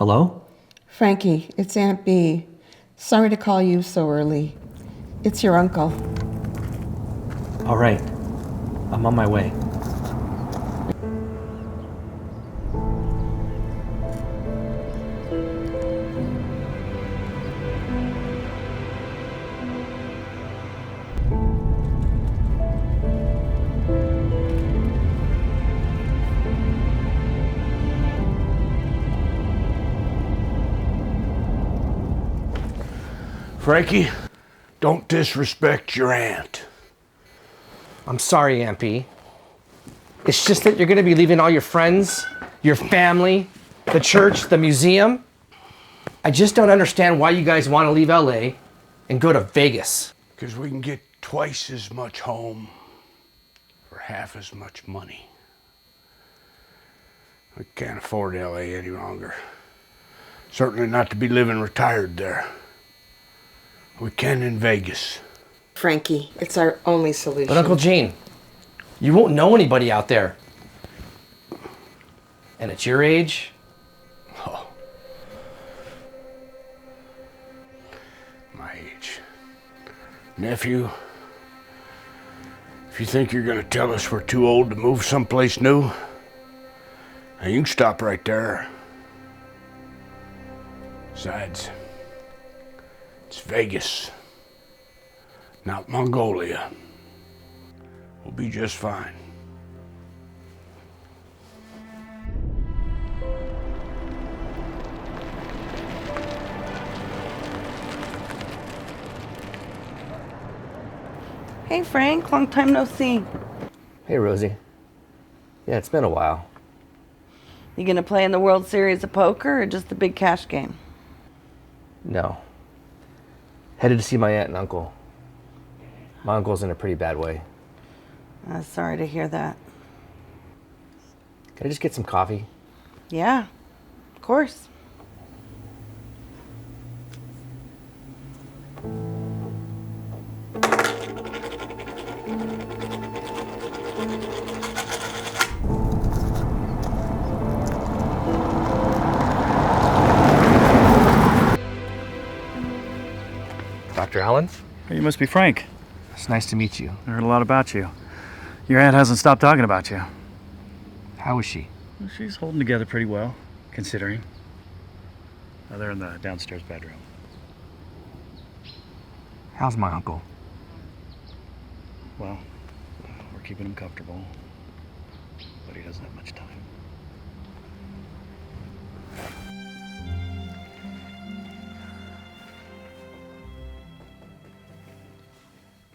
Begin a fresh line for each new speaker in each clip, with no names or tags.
Hello?
Frankie, it's Aunt Bee. Sorry to call you so early. It's your uncle.
All right. I'm on my way.
Frankie, don't disrespect your aunt.
I'm sorry, Aunt Bee. It's just that you're going to be leaving all your friends, your family, the church, the museum. I just don't understand why you guys want to leave LA and go to Vegas.
Because we can get twice as much home for half as much money. We can't afford LA any longer. Certainly not to be living retired there. We can in Vegas.
Frankie, it's our only solution.
But Uncle Gene, you won't know anybody out there. And at your age,
Oh. My age. Nephew, if you think you're gonna tell us we're too old to move someplace new, now you can stop right there. Besides, it's Vegas, not Mongolia. We'll be just fine.
Hey Frank, long time no see.
hey Rosie. Yeah, it's been a while.
You gonna play in the World Series of Poker or just the big cash game?
No. Headed to see my aunt and uncle. My uncle's in a pretty bad way.
Sorry to hear that.
Can I just get some coffee?
Yeah, of course.
Dr. Allen?
You must be Frank.
It's nice to meet you.
I heard a lot about you. Your aunt hasn't stopped talking about you.
How is she?
Well, she's holding together pretty well, considering. They're in the downstairs bedroom.
How's my uncle?
Well, we're keeping him comfortable, but he doesn't have much time.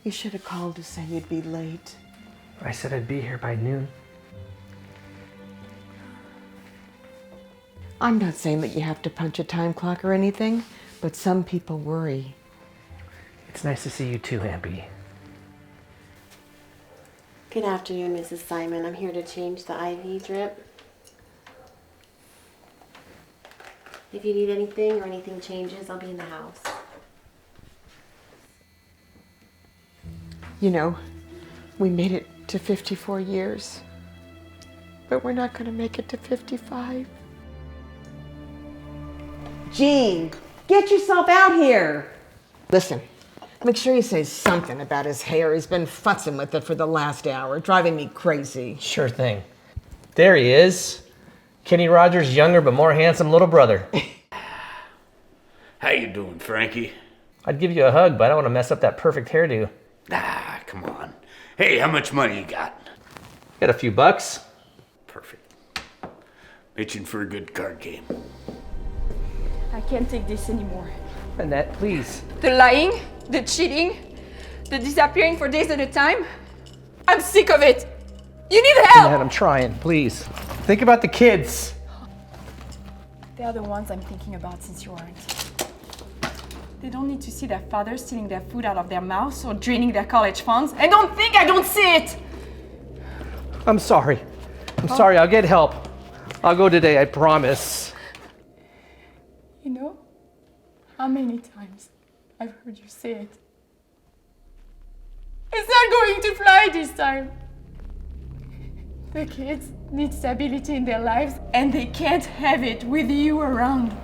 You should have called to say you'd be late.
I said I'd be here by noon.
I'm not saying that you have to punch a time clock or anything, but some people worry.
It's nice to see you too, Aunt Bee.
Good afternoon, Mrs. Simon. I'm here to change the IV drip. If you need anything or anything changes, I'll be in the house.
You know, we made it to 54 years, but we're not going to make it to 55.
Gene, get yourself out here.
Listen, make sure you say something about his hair. He's been futzing with it for the last hour, driving me crazy.
Sure thing. There he is. Kenny Rogers' younger but more handsome little brother.
How you doing, Frankie?
I'd give you a hug, but I don't want to mess up that perfect hairdo.
Ah, come on. Hey, how much money you got?
Got a few bucks.
Perfect. Itching for a good card game.
I can't take this anymore.
Annette, please.
The lying, the cheating, the disappearing for days at a time. I'm sick of it. You need help!
Annette, I'm trying. Please. Think about the kids.
They are the ones I'm thinking about since you aren't. They don't need to see their father stealing their food out of their mouths or draining their college funds. And don't think I don't see it!
I'm sorry. I'm sorry. I'll get help. I'll go today, I promise.
You know how many times I've heard you say it? It's not going to fly this time. The kids need stability in their lives, and they can't have it with you around.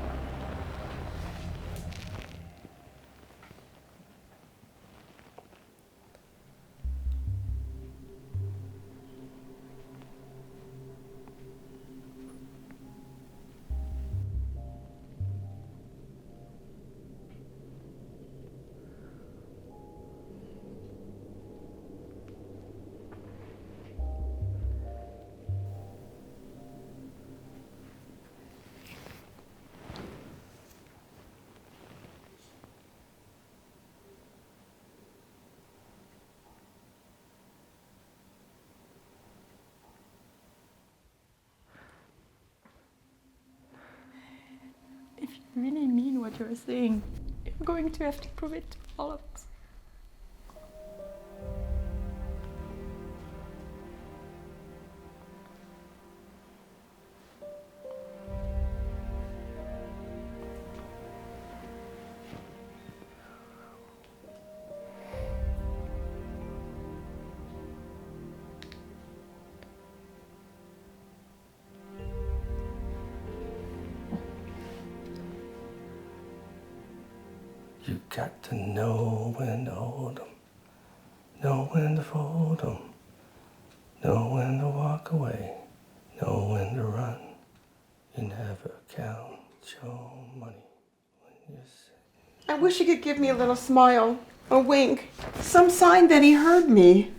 If you really mean what you're saying, you're going to have to prove it to all of us.
You got to know when to hold 'em, know when to fold 'em, know when to walk away, know when to run. You never count your money when you say.
I wish he could give me a little smile, a wink, some sign that he heard me.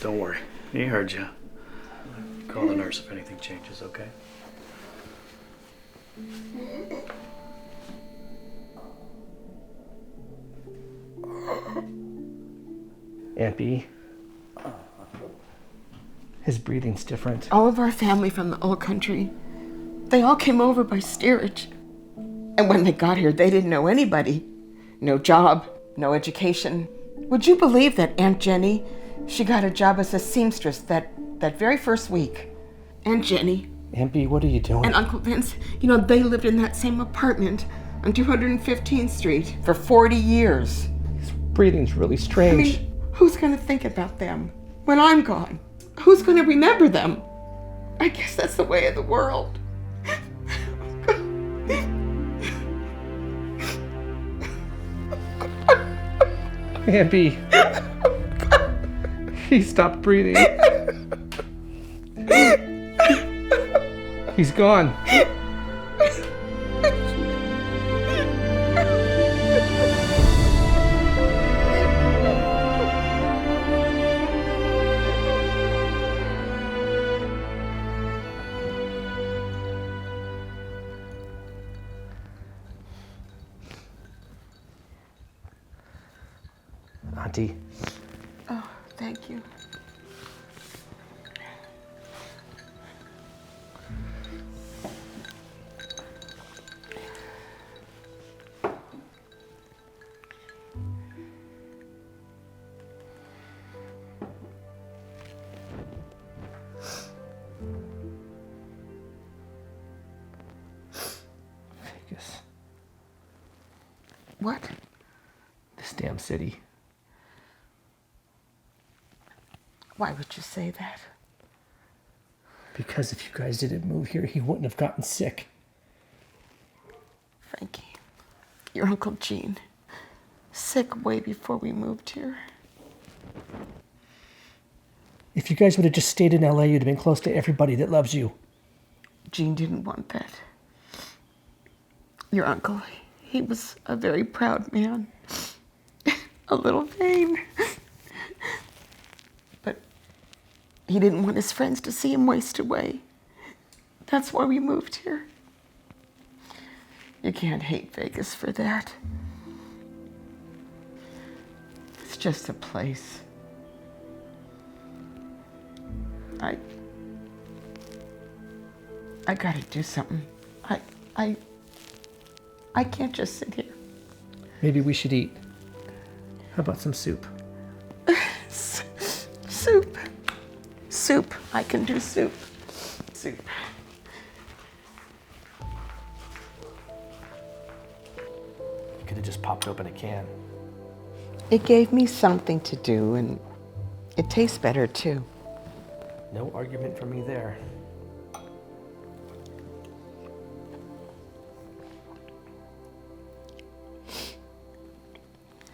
Don't worry. He heard you. Call the nurse if anything changes, okay?
Ampy, his breathing's different.
All of our family from the old country, they all came over by steerage. And when they got here, they didn't know anybody. No job, no education. Would you believe that Aunt Jenny, she got a job as a seamstress that very first week? Aunt Jenny
Ampy, what are you doing?
and Uncle Vince, they lived in that same apartment on 215th Street for 40 years.
His breathing's really strange.
Who's gonna think about them when I'm gone? Who's gonna remember them? I guess that's the way of the world.
Ampy, he stopped breathing. He's gone. Auntie.
Oh, thank you.
Vegas.
What?
This damn city.
Why would you say that?
Because if you guys didn't move here, he wouldn't have gotten sick.
Frankie, your Uncle Gene, sick way before we moved here.
If you guys would have just stayed in LA, you'd have been close to everybody that loves you.
Gene didn't want that. Your uncle, he was a very proud man. A little vain. But he didn't want his friends to see him waste away. That's why we moved here. You can't hate Vegas for that. It's just a place. I gotta do something. I can't just sit here.
Maybe we should eat. How about some soup?
Soup. Soup. I can do soup. Soup.
You could have just popped open a can.
It gave me something to do, and it tastes better too.
No argument from me there.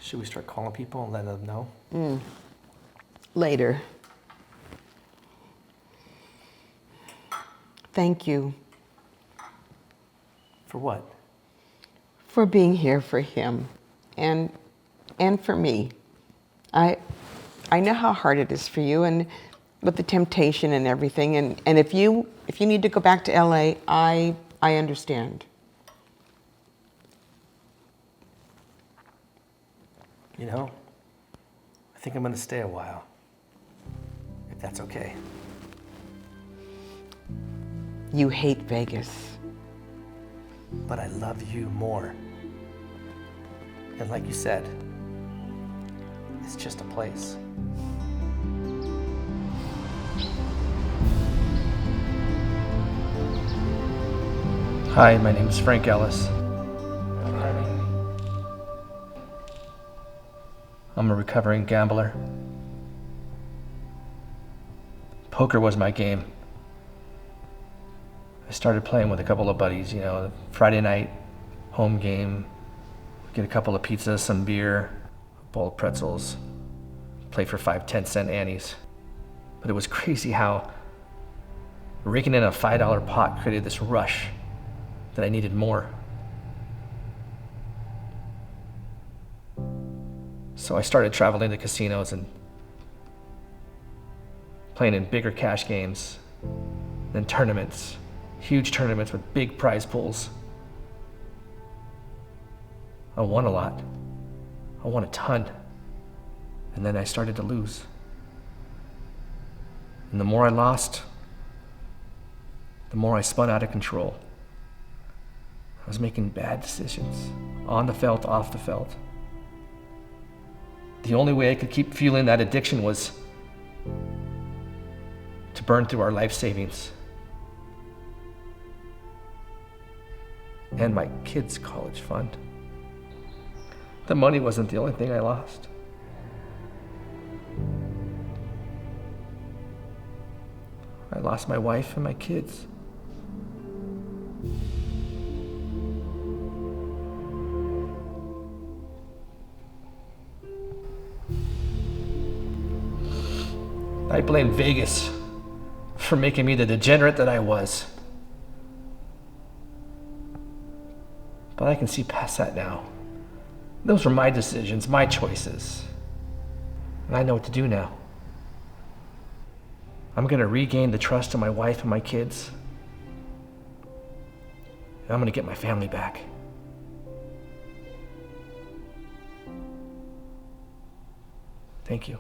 Should we start calling people and letting them know?
Later. Thank you
For what?
for being here for him and for me. I know how hard it is for you and with the temptation and everything, and if you need to go back to LA, I understand.
You know, I think I'm gonna stay a while. If that's okay.
You hate Vegas.
But I love you more. And like you said, it's just a place. Hi, my name is Frank Ellis. I'm a recovering gambler. Poker was my game. I started playing with a couple of buddies, you know, Friday night, home game, get a couple of pizzas, some beer, a bowl of pretzels, play for 5, 10-cent annies. But it was crazy how raking in a $5 pot created this rush that I needed more. So I started traveling to casinos and playing in bigger cash games, then tournaments, huge tournaments with big prize pools. I won a lot. I won a ton. And then I started to lose. And the more I lost, the more I spun out of control. I was making bad decisions, on the felt, off the felt. The only way I could keep fueling that addiction was to burn through our life savings and my kids' college fund. The money wasn't the only thing I lost. I lost my wife and my kids. I blame Vegas for making me the degenerate that I was. But I can see past that now. Those were my decisions, my choices. And I know what to do now. I'm gonna regain the trust of my wife and my kids. And I'm gonna get my family back. Thank you.